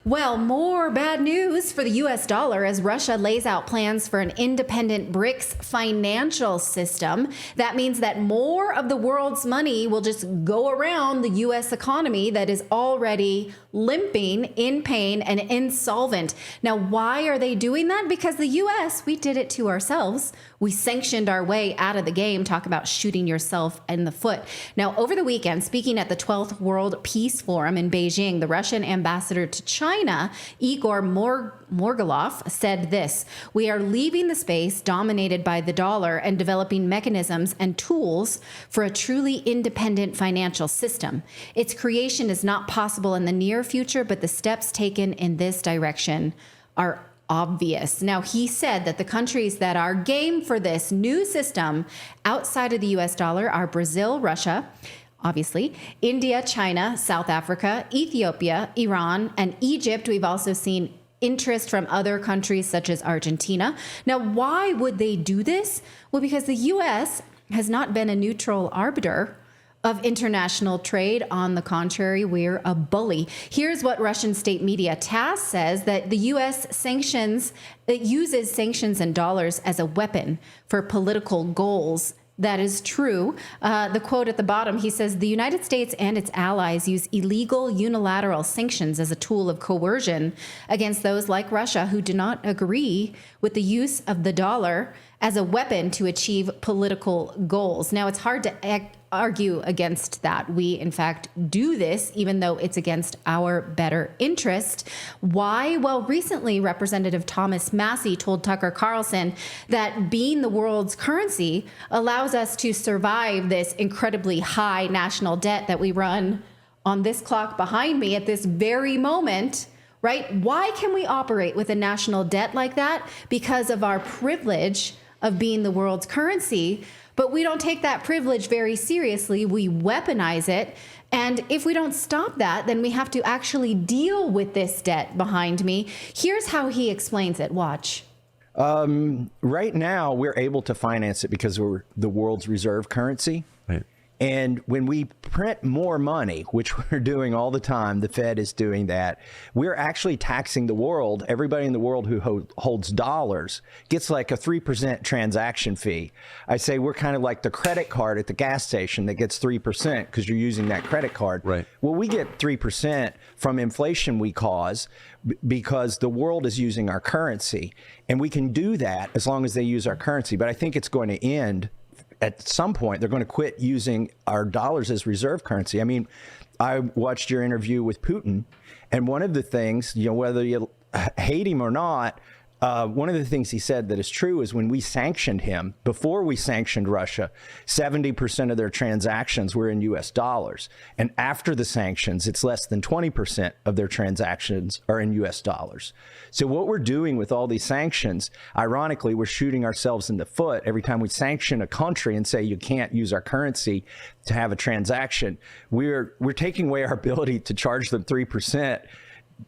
Well, more bad news for the US dollar as Russia lays out plans for an independent BRICS financial system. That means that more of the world's money will just go around the US economy that is already limping, in pain, and insolvent. Now, why are they doing that? Because the US, we did it to ourselves. We sanctioned our way out of the game. Talk about shooting yourself in the foot. Now, over the weekend, speaking at the 12th World Peace Forum in Beijing, the Russian ambassador to China, Igor Morgulov, said this: "We are leaving the space dominated by the dollar and developing mechanisms and tools for a truly independent financial system. Its creation is not possible in the near future, but the steps taken in this direction are obvious." Now, he said that the countries that are game for this new system outside of the US dollar are Brazil, Russia, obviously, India, China, South Africa, Ethiopia, Iran, and Egypt. We've also seen interest from other countries such as Argentina. Now, why would they do this? Well, because the US has not been a neutral arbiter of international trade. On the contrary, we're a bully. Here's what Russian state media TASS says, that the U.S. uses sanctions and dollars as a weapon for political goals. That is true. The quote at the bottom, he says, "The United States and its allies use illegal unilateral sanctions as a tool of coercion against those like Russia who do not agree with the use of the dollar as a weapon to achieve political goals." Now, it's hard to argue against that. We, in fact, do this, even though it's against our better interest. Why? Well, recently, Representative Thomas Massey told Tucker Carlson that being the world's currency allows us to survive this incredibly high national debt that we run on this clock behind me at this very moment. Right? Why can we operate with a national debt like that? Because of our privilege of being the world's currency. But we don't take that privilege very seriously. We weaponize it. And if we don't stop that, then we have to actually deal with this debt behind me. Here's how he explains it. Watch. Right now, we're able to finance it because we're the world's reserve currency. Right. And when we print more money, which we're doing all the time, the Fed is doing that, we're actually taxing the world. Everybody in the world who holds dollars gets like a 3% transaction fee. I say we're kind of like the credit card at the gas station that gets 3% because you're using that credit card. Right. Well, we get 3% from inflation we cause because the world is using our currency. And we can do that as long as they use our currency. But I think it's going to end. At some point, they're going to quit using our dollars as reserve currency. I mean, I watched your interview with Putin, and one of the things, whether you hate him or not, one of the things he said that is true is when we sanctioned him, before we sanctioned Russia, 70% of their transactions were in U.S. dollars. And after the sanctions, it's less than 20% of their transactions are in U.S. dollars. So what we're doing with all these sanctions, ironically, we're shooting ourselves in the foot every time we sanction a country and say you can't use our currency to have a transaction. We're taking away our ability to charge them 3%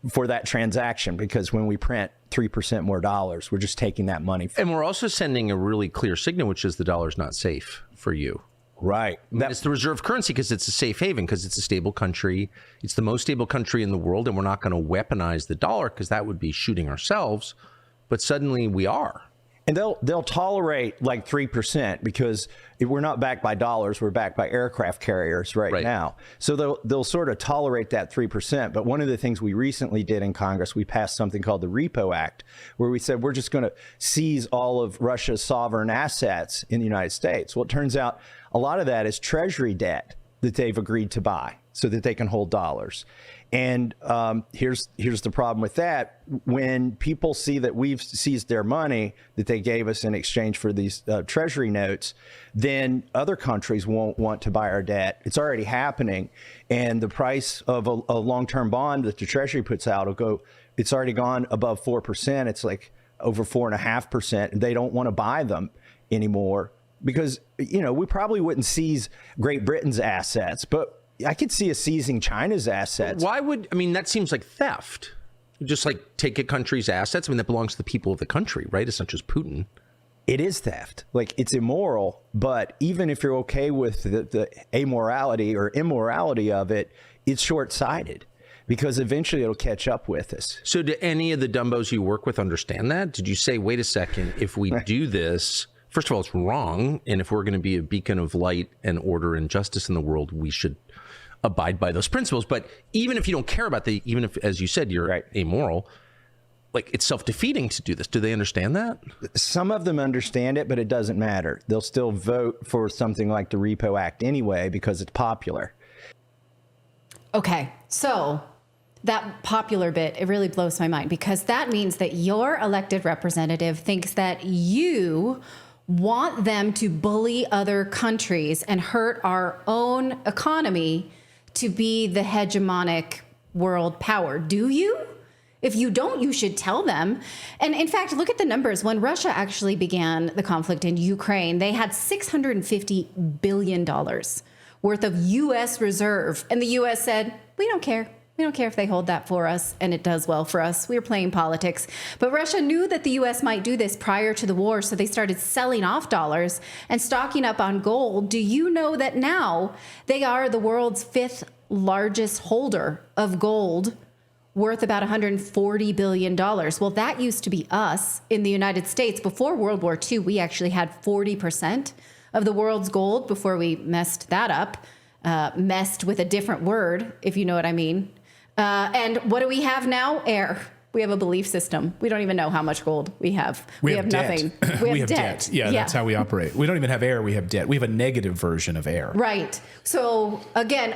for that transaction, because when we print 3% more dollars, we're just taking that money. And we're also sending a really clear signal, which is the dollar's not safe for you. Right. It's the reserve currency because it's a safe haven, because it's a stable country. It's the most stable country in the world, and we're not going to weaponize the dollar because that would be shooting ourselves. But suddenly we are. And they'll tolerate like 3% because we're not backed by dollars, we're backed by aircraft carriers right now. So they'll sort of tolerate that 3%. But one of the things we recently did in Congress, we passed something called the Repo Act, where we said we're just going to seize all of Russia's sovereign assets in the United States. Well, it turns out a lot of that is treasury debt that they've agreed to buy so that they can hold dollars. And here's the problem with that. When people see that we've seized their money that they gave us in exchange for these treasury notes, then other countries won't want to buy our debt. It's already happening. And the price of a long-term bond that the treasury puts out it's already gone above 4%. It's like over 4.5%. And they don't want to buy them anymore because, we probably wouldn't seize Great Britain's assets, but I could see us seizing China's assets. That seems like theft. Just like take a country's assets. That belongs to the people of the country, right? It's not just Putin. It is theft. Like, it's immoral. But even if you're okay with the amorality or immorality of it, it's short-sighted. because eventually it'll catch up with us. So do any of the dumbos you work with understand that? Did you say, wait a second, if we do this, first of all, it's wrong. And if we're going to be a beacon of light and order and justice in the world, we should abide by those principles. But even if you don't care about even if, as you said, you're amoral, like it's self-defeating to do this. Do they understand that? Some of them understand it, but it doesn't matter. They'll still vote for something like the Repo Act anyway because it's popular. Okay, so that popular bit, it really blows my mind because that means that your elected representative thinks that you want them to bully other countries and hurt our own economy to be the hegemonic world power. Do you? If you don't, you should tell them. And in fact, look at the numbers. When Russia actually began the conflict in Ukraine, they had $650 billion worth of U.S. reserve. And the U.S. said, we don't care. We don't care if they hold that for us, and it does well for us. We were playing politics. But Russia knew that the U.S. might do this prior to the war, so they started selling off dollars and stocking up on gold. Do you know that now they are the world's 5th largest holder of gold, worth about $140 billion? Well, that used to be us in the United States. Before World War II, we actually had 40% of the world's gold before we messed that up. Messed with a different word, if you know what I mean. And what do we have now? Air. We have a belief system. We don't even know how much gold we have. We have debt. nothing. We have debt. Yeah, that's how we operate. We don't even have air. We have debt. We have a negative version of air. Right. So again,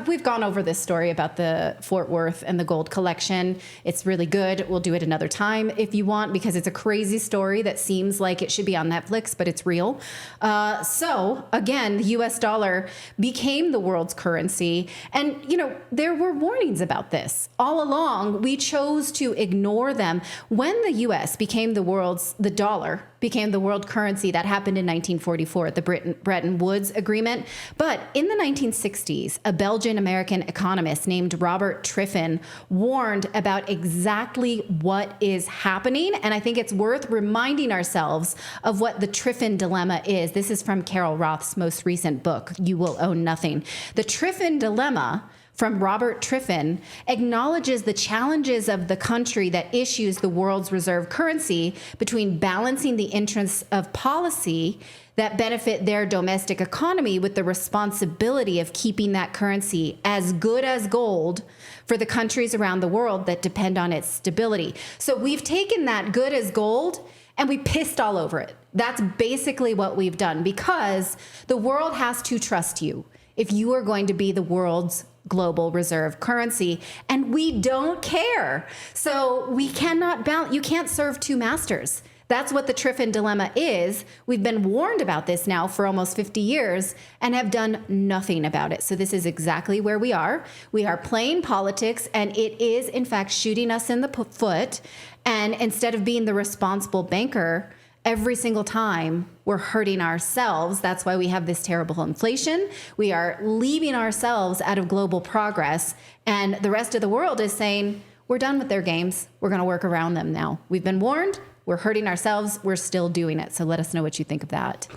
we've gone over this story about the Fort Worth and the gold collection. It's really good. We'll do it another time if you want, because it's a crazy story that seems like it should be on Netflix, but it's real. So again, the US dollar became the world's currency. And, you know, there were warnings about this all along. We chose to ignore them. When the US became the dollar became the world currency, that happened in 1944 at the Bretton Woods Agreement. But in the 1960s, a Belgian-American economist named Robert Triffin warned about exactly what is happening. And I think it's worth reminding ourselves of what the Triffin dilemma is. This is from Carol Roth's most recent book, You Will Own Nothing. The Triffin dilemma from Robert Triffin acknowledges the challenges of the country that issues the world's reserve currency between balancing the interests of policy that benefit their domestic economy with the responsibility of keeping that currency as good as gold for the countries around the world that depend on its stability. So we've taken that good as gold and we pissed all over it. That's basically what we've done, because the world has to trust you if you are going to be the world's global reserve currency, and we don't care. So we cannot balance. You can't serve two masters. That's what the Triffin dilemma is. We've been warned about this now for almost 50 years and have done nothing about it. So this is exactly where we are. We are playing politics, and it is, in fact, shooting us in the foot. And instead of being the responsible banker, every single time we're hurting ourselves. That's why we have this terrible inflation. We are leaving ourselves out of global progress. And the rest of the world is saying, we're done with their games. We're going to work around them now. We've been warned. We're hurting ourselves. We're still doing it. So let us know what you think of that.